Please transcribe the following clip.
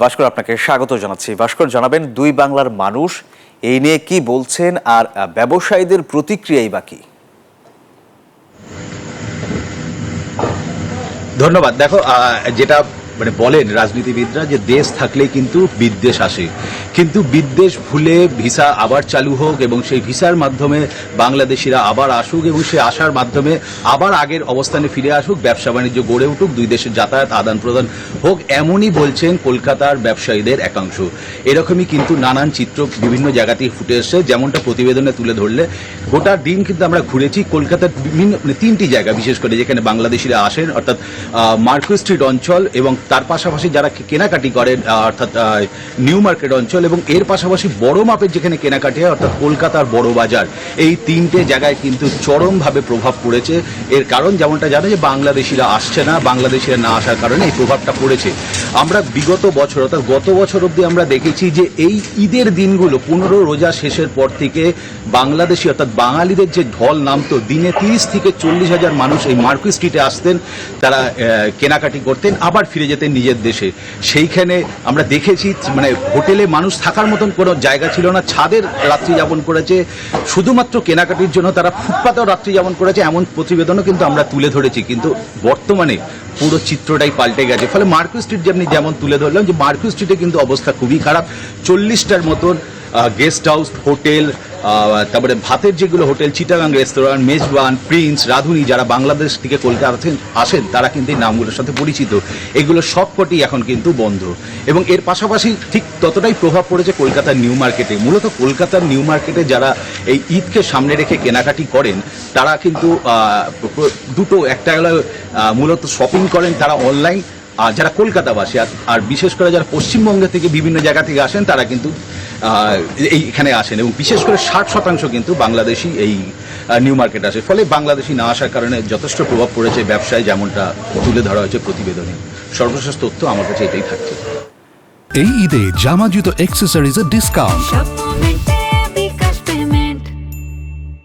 ভাস্কর, আপনাকে স্বাগত জানাচ্ছি। ভাস্কর, জানাবেন দুই বাংলার মানুষ এই নিয়ে কি বলছেন আর ব্যবসায়ীদের প্রতিক্রিয়াই বাকি? ধন্যবাদ। দেখো, যেটা বলেন রাজনীতিবিদরা যে দেশ থাকলেই কিন্তু বিদ্বেষ আসে, কিন্তু বিদ্বেষ ভুলে ভিসা আবার চালু হোক এবং সেই ভিসার মাধ্যমে বাংলাদেশিরা আবার আসুক এবং সে আসার মাধ্যমে আবার আগের অবস্থানে ফিরে আসুক, ব্যবসা বাণিজ্য গড়ে উঠুক, দুই দেশের যাতায়াত আদান প্রদান হোক, এমনই বলছেন কলকাতার ব্যবসায়ীদের একাংশ। এরকমই কিন্তু নানান চিত্র বিভিন্ন জায়গাতেই ফুটে এসছে, যেমনটা প্রতিবেদনে তুলে ধরলে। গোটা দিন কিন্তু আমরা ঘুরেছি কলকাতার বিভিন্ন তিনটি জায়গা, বিশেষ করে যেখানে বাংলাদেশিরা আসেন, অর্থাৎ মার্কো স্ট্রিট অঞ্চল এবং তার পাশাপাশি যারা কেনাকাটি করেন অর্থাৎ নিউ মার্কেট অঞ্চল, এবং এর পাশাপাশি বড় মাপের যেখানে কেনাকাটি হয় অর্থাৎ কলকাতার বড় বাজার। এই তিনটে জায়গায় কিন্তু চরমভাবে প্রভাব পড়েছে। এর কারণ যেমনটা জানো যে বাংলাদেশিরা আসছে না, বাংলাদেশিরা না আসার কারণে এই প্রভাবটা পড়েছে। আমরা বিগত বছর অর্থাৎ গত বছর অবধি আমরা দেখেছি যে এই ঈদের দিনগুলো 15 রোজা শেষের পর থেকে বাংলাদেশি অর্থাৎ বাঙালিদের যে ঢল নামতো, দিনে 30 থেকে 40 হাজার মানুষ এই মার্কো স্ট্রিটে আসতেন, তারা কেনাকাটি করতেন, আবার ফিরে যেতেন নিজের দেশে। সেইখানে আমরা দেখেছি হোটেলে মানুষ থাকার মতন কোনো জায়গা ছিল না, ছাদের রাত্রি যাপন করেছে, শুধুমাত্র কেনাকাটির জন্য তারা ফুটপাতেও রাত্রি যাপন করেছে, এমন প্রতিবেদনও কিন্তু আমরা তুলে ধরেছি। কিন্তু বর্তমানে পুরো চিত্রটাই পাল্টে গেছে। ফলে মার্কো স্ট্রিট যেমন তুলে ধরলাম যে মার্কো স্ট্রিটে কিন্তু অবস্থা খুবই খারাপ। 40টার মতন গেস্ট হাউস, হোটেল, তারপরে ভাতের যেগুলো হোটেল, চিটাগাং রেস্তোরাঁ, মেজবান, প্রিন্স, রাধুনী, যারা বাংলাদেশ থেকে কলকাতাতে আসেন তারা কিন্তু এই নামগুলোর সাথে পরিচিত, এগুলো সবকটি এখন কিন্তু বন্ধ। এবং এর পাশাপাশি ঠিক ততটাই প্রভাব পড়েছে কলকাতার নিউ মার্কেটে। মূলত কলকাতার নিউ মার্কেটে যারা এই ঈদকে সামনে রেখে কেনাকাটি করেন তারা কিন্তু দুটো, একটা হলো মূলত শপিং করেন তারা অনলাইন, আর যারা কলকাতাবাসী আর বিশেষ করে যারা পশ্চিমবঙ্গ থেকে বিভিন্ন জায়গা থেকে আসেন তারা কিন্তু এইখানে আসেন, এবং বিশেষ করে 60% কিন্তু বাংলাদেশি এই নিউ মার্কেট আসে। ফলে বাংলাদেশি না আসার কারণে যথেষ্ট প্রভাব পড়েছে ব্যবসায়, যেমনটা তুলে ধরা হয়েছে প্রতিবেদনে। সর্বশেষ তথ্য আমার কাছে এটাই থাকছে। এই ঈদে জামা জুতো অ্যাক্সেসরিজের ডিসকাউন্ট।